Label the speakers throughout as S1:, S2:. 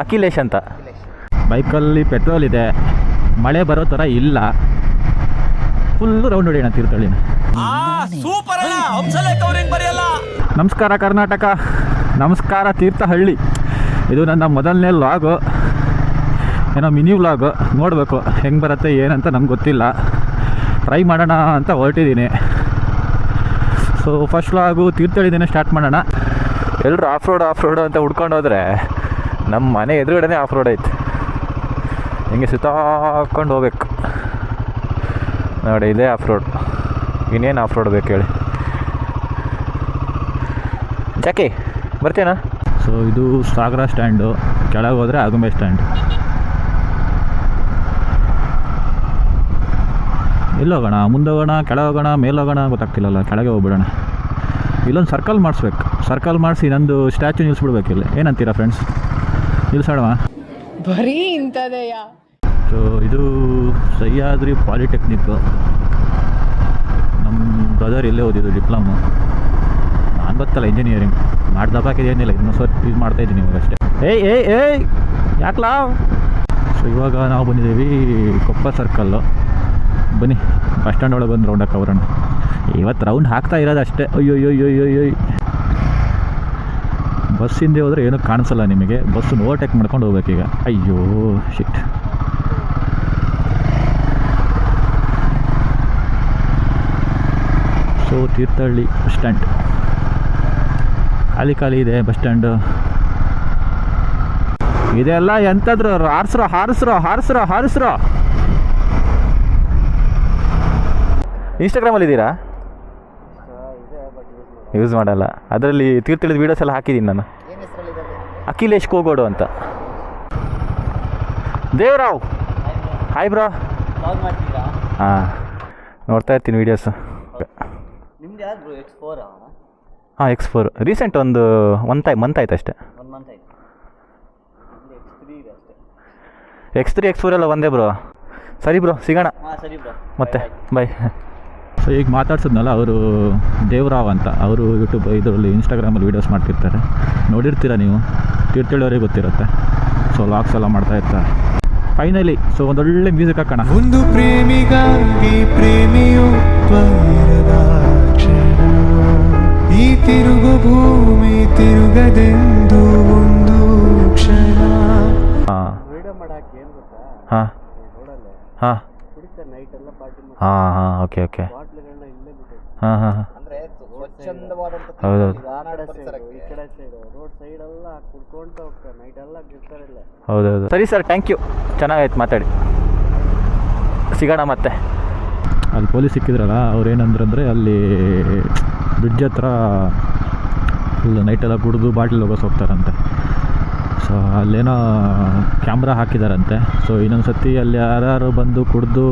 S1: ಅಖಿಲೇಶ್ ಅಂತ. ಬೈಕಲ್ಲಿ ಪೆಟ್ರೋಲ್ ಇದೆ, ಮಳೆ ಬರೋ ಥರ ಇಲ್ಲ, ಫುಲ್ಲು ರೌಂಡ್ ಹೊಡಿಯೋಣ ತೀರ್ಥಹಳ್ಳಿನ. ನಮಸ್ಕಾರ ಕರ್ನಾಟಕ, ನಮಸ್ಕಾರ ತೀರ್ಥಹಳ್ಳಿ. ಇದು ನನ್ನ ಮೊದಲನೇ ವ್ಲಾಗು, ಏನೋ ಮಿನಿ ವ್ಲಾಗು. ನೋಡಬೇಕು ಹೆಂಗೆ ಬರುತ್ತೆ ಏನಂತ ನಮ್ಗೆ ಗೊತ್ತಿಲ್ಲ, ಟ್ರೈ ಮಾಡೋಣ ಅಂತ ಹೊರಟಿದ್ದೀನಿ. ಸೊ ಫಸ್ಟ್ ವ್ಲಾಗು ತೀರ್ಥಹಳ್ಳಿನೇ ಸ್ಟಾರ್ಟ್ ಮಾಡೋಣ. ಎಲ್ಲರೂ ಆಫ್ ರೋಡ್ ಅಂತ ಹುಡ್ಕೊಂಡು ಹೋದರೆ ನಮ್ಮ ಮನೆ ಎದುರುಗಡೆನೇ ಆಫ್ ರೋಡ್ ಐತೆ. ಹಿಂಗೆ ಸುತ್ತಾಕೊಂಡು ಹೋಗ್ಬೇಕು ನೋಡಿ, ಇದೇ ಆಫ್ ರೋಡ್. ಇನ್ನೇನು ಆಫ್ ರೋಡ್ ಬೇಕು ಹೇಳಿ. ಜಾಕಿ ಬರ್ತೀನಾ? ಸೊ ಇದು ಸಾಗರ ಸ್ಟ್ಯಾಂಡು, ಕೆಳಗೆ ಹೋದರೆ ಆಗುಂಬೆ ಸ್ಟ್ಯಾಂಡ್. ಎಲ್ಲೋಗೋಣ, ಮುಂದೆ ಹೋಗೋಣ, ಕೆಳಗೆ ಹೋಗೋಣ, ಮೇಲೆ ಹೋಗೋಣ ಗೊತ್ತಾಗ್ತಿಲ್ಲಲ್ಲ. ಕೆಳಗೆ ಹೋಗ್ಬಿಡೋಣ. ಇಲ್ಲೊಂದು ಸರ್ಕಲ್ ಮಾಡಿಸ್ಬೇಕು, ಸರ್ಕಲ್ ಮಾಡಿಸಿ ನಂದು ಸ್ಟ್ಯಾಚು ನಿಲ್ಲಿಸ್ಬಿಡ್ಬೇಕು. ಇಲ್ಲಿ ಏನಂತೀರಾ ಫ್ರೆಂಡ್ಸ್? ನಿಲ್ಸೋಣ
S2: ಬರೀ ಇಂಥದೆಯ.
S1: ಸೊ ಇದು ಸಹ್ಯಾದ್ರಿ ಪಾಲಿಟೆಕ್ನಿಕ್ಕು. ನಮ್ಮ ಬ್ರದರ್ ಇಲ್ಲೇ ಓದಿದ್ದು ಡಿಪ್ಲೊಮೊ. ನಾನು ಗೊತ್ತಲ್ಲ ಇಂಜಿನಿಯರಿಂಗ್ ಮಾಡ್ದಪ್ಪಾಕಿದೇನಿಲ್ಲ, ಇನ್ನೂ ಸ್ವಲ್ಪ ಇದು ಮಾಡ್ತಾಯಿದ್ದೀನಿ ಇವಾಗ ಅಷ್ಟೇ. ಏಯ್ ಯಾಕಲಾ? ಸೊ ಇವಾಗ ನಾವು ಬಂದಿದ್ದೀವಿ ಕೊಪ್ಪ ಸರ್ಕಲ್ಲು. ಬನ್ನಿ ಬಸ್ ಸ್ಟ್ಯಾಂಡ್ ಒಳಗೆ ಬಂದು ರೌಂಡ್ ಹಾಕೋಣ. ಇವತ್ತು ರೌಂಡ್ ಹಾಕ್ತಾ ಇರೋದು ಅಷ್ಟೇ. ಅಯ್ಯೋ ಬಸ್ ಹಿಂದೆ ಹೋದರೆ ಏನೂ ಕಾಣಿಸಲ್ಲ ನಿಮಗೆ. ಬಸ್ಸನ್ನು ಓವರ್ಟೇಕ್ ಮಾಡ್ಕೊಂಡು ಹೋಗ್ಬೇಕೀಗ. ಅಯ್ಯೋ ಶಿಟ್. ಸೊ ತೀರ್ಥಹಳ್ಳಿ ಬಸ್ ಸ್ಟ್ಯಾಂಡ್ ಖಾಲಿ ಇದೆ. ಬಸ್ ಸ್ಟ್ಯಾಂಡು ಇದೆಲ್ಲ ಎಂಥದ್ರು ಹಾರಿಸ್ರೋ. ಇನ್ಸ್ಟಾಗ್ರಾಮಲ್ಲಿ ಇದ್ದೀರಾ? ಯೂಸ್ ಮಾಡಲ್ಲ. ಅದರಲ್ಲಿ ತೀರ್ಥಹಳ್ಳಿದ ವೀಡಿಯೋಸ್ ಎಲ್ಲ ಹಾಕಿದ್ದೀನಿ ನಾನು. ಅಖಿಲೇಶ್ ಕೋಗೋಡು ಅಂತ. Devarao hi bro. ಹಾಂ ನೋಡ್ತಾ ಇರ್ತೀನಿ ವೀಡಿಯೋಸು. ಹಾಂ X4 ರೀಸೆಂಟ್ ಒಂದು ಮಂತ್ ಆಯ್ತು ಅಷ್ಟೇ. X3 X4 ಎಲ್ಲ ಒಂದೇ ಬ್ರೋ. ಸರಿ ಬ್ರೋ, ಸಿಗೋಣ ಮತ್ತೆ, ಬಾಯ್. ಸೊ ಈಗ ಮಾತಾಡ್ಸಿದ್ನಲ್ಲ, ಅವರು ದೇವರಾವ್ ಅಂತ. ಅವರು ಯೂಟ್ಯೂಬ್ ಇದರಲ್ಲಿ ಇನ್ಸ್ಟಾಗ್ರಾಮಲ್ಲಿ ವೀಡಿಯೋಸ್ ಮಾಡ್ತಿರ್ತಾರೆ, ನೋಡಿರ್ತೀರ ನೀವು. ತೀರ್ಥಹಳ್ಳಿಯವರಿಗೆ ಗೊತ್ತಿರುತ್ತೆ. ಸೊ ವ್ಲಾಗ್ಸ್ ಎಲ್ಲ ಮಾಡ್ತಾ ಇರ್ತಾರೆ. ಫೈನಲಿ ಸೊ ಒಂದೊಳ್ಳೆ ಮ್ಯೂಸಿಕ್ ಹಾಕೋಣ.
S3: ಒಂದು ಪ್ರೇಮಿಗಾಗಿ ಪ್ರೇಮಿಯೊಬ್ಬರದ ಕ್ಷಣ, ಈ ತಿರುಗು ಭೂಮಿ ತಿರುಗದೆಂದು ಒಂದು ಕ್ಷಣ.
S1: ಹಾಂ ಓಕೆ ಹಾಂ ಹೌದೌದು. ಸರಿ ಸರ್, ಥ್ಯಾಂಕ್ ಯು, ಚೆನ್ನಾಗಾಯ್ತು ಮಾತಾಡಿ. ಸಿಗೋಣ ಮತ್ತೆ. ಅಲ್ಲಿ ಪೊಲೀಸ್ ಸಿಕ್ಕಿದ್ರಲ್ಲ, ಅವ್ರು ಏನಂದ್ರಂದರೆ ಅಲ್ಲಿ ಬ್ರಿಡ್ಜ್ ಹತ್ರ ಫುಲ್ ನೈಟೆಲ್ಲ ಕುಡಿದು ಬಾಟ್ಲಿ ಹೋಗೋಸ್ ಹೋಗ್ತಾರಂತೆ. ಸೊ ಅಲ್ಲೇನೋ ಕ್ಯಾಮ್ರಾ ಹಾಕಿದಾರಂತೆ. ಸೊ ಇನ್ನೊಂದು ಸತಿ ಅಲ್ಲಿ ಯಾರು ಬಂದು ಕುಡಿದು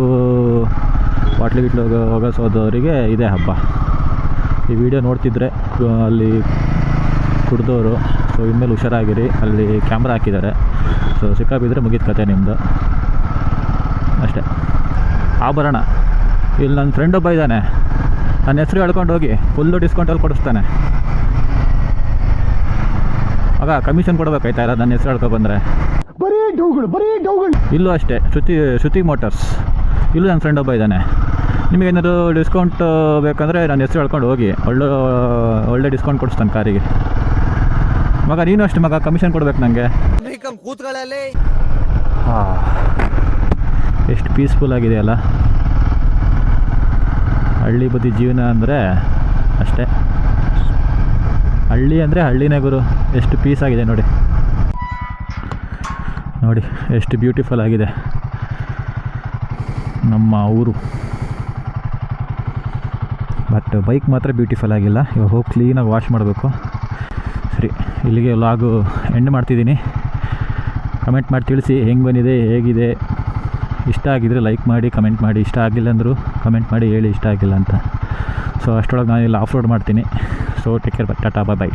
S1: ಬಾಟ್ಲಿ ಹೋಗೋಸೋದವರಿಗೆ ಇದೇ ಹಬ್ಬ. ಈ ವಿಡಿಯೋ ನೋಡ್ತಿದ್ರೆ ಅಲ್ಲಿ ಕುಡಿದವರು, ಸೊ ಇನ್ಮೇಲೆ ಹುಷಾರಾಗಿರಿ. ಅಲ್ಲಿ ಕ್ಯಾಮ್ರಾ ಹಾಕಿದ್ದಾರೆ. ಸೊ ಸಿಕ್ಕಾಬಿದ್ದರೆ ಮುಗಿದ ಕತೆ ನಿಮ್ಮದು ಅಷ್ಟೇ. ಆಭರಣ ಇಲ್ಲಿ ನನ್ನ ಫ್ರೆಂಡ್ ಒಬ್ಬ ಇದ್ದಾನೆ, ನನ್ನ ಹೆಸರು ಹೇಳ್ಕೊಂಡು ಹೋಗಿ ಫುಲ್ಲು ಡಿಸ್ಕೌಂಟಲ್ಲಿ ಕೊಡಿಸ್ತಾನೆ. ಆಗ ಕಮಿಷನ್ ಕೊಡಬೇಕಾಯ್ತಾ ಇಲ್ಲ ನನ್ನ ಹೆಸರು ಹೇಳ್ಕೊ ಬಂದರೆ. ಬರೀ ಡೌಗಳು. ಇಲ್ಲೂ ಅಷ್ಟೇ, ಶ್ರುತಿ ಮೋಟರ್ಸ್. ಇಲ್ಲೂ ನನ್ನ ಫ್ರೆಂಡ್ ಒಬ್ಬ ಇದ್ದಾನೆ. ನಿಮಗೇನಾದ್ರು ಡಿಸ್ಕೌಂಟ್ ಬೇಕಂದರೆ ನನ್ನ ಹೆಸರು ಹೇಳ್ಕೊಂಡು ಹೋಗಿ, ಒಳ್ಳೆ ಡಿಸ್ಕೌಂಟ್ ಕೊಡಿಸ್ತಾನೆ ಕಾರಿಗೆ. ಮಗ ನೀನು ಅಷ್ಟೇ ಮಗ, ಕಮಿಷನ್ ಕೊಡ್ಬೇಕು ನನಗೆ. ಹಾಂ, ಎಷ್ಟು ಪೀಸ್ಫುಲ್ ಆಗಿದೆಯಲ್ಲ ಹಳ್ಳಿ ಬದಿ ಜೀವನ ಅಂದರೆ. ಅಷ್ಟೇ, ಹಳ್ಳಿ ಅಂದರೆ ಹಳ್ಳಿನೇ ಗುರು. ಎಷ್ಟು ಪೀಸ್ ಆಗಿದೆ ನೋಡಿ ಎಷ್ಟು ಬ್ಯೂಟಿಫುಲ್ ಆಗಿದೆ ನಮ್ಮ ಊರು. ಬಟ್ ಬೈಕ್ ಮಾತ್ರ ಬ್ಯೂಟಿಫುಲ್ ಆಗಿಲ್ಲ. ಇವಾಗ ಹೋಗಿ ಕ್ಲೀನಾಗಿ ವಾಶ್ ಮಾಡಬೇಕು. ಸರಿ, ಇಲ್ಲಿಗೆ ವ್ಲಾಗು ಎಂಡ್ ಮಾಡ್ತಿದ್ದೀನಿ. ಕಮೆಂಟ್ ಮಾಡಿ ತಿಳಿಸಿ ಹೆಂಗೆ ಬಂದಿದೆ, ಹೇಗಿದೆ. ಇಷ್ಟ ಆಗಿದ್ರೆ ಲೈಕ್ ಮಾಡಿ, ಕಮೆಂಟ್ ಮಾಡಿ. ಇಷ್ಟ ಆಗಿಲ್ಲ ಅಂದರೂ ಕಮೆಂಟ್ ಮಾಡಿ ಹೇಳಿ ಇಷ್ಟ ಆಗಿಲ್ಲ ಅಂತ. ಸೊ ಅಷ್ಟರೊಳಗೆ ನಾನು ಇಲ್ಲಿ ಆಫ್ ರೋಡ್ ಮಾಡ್ತೀನಿ. ಸೊ ಟೇಕ್ ಕೇರ್, ಟಾಟಾ, ಬಾಯ್.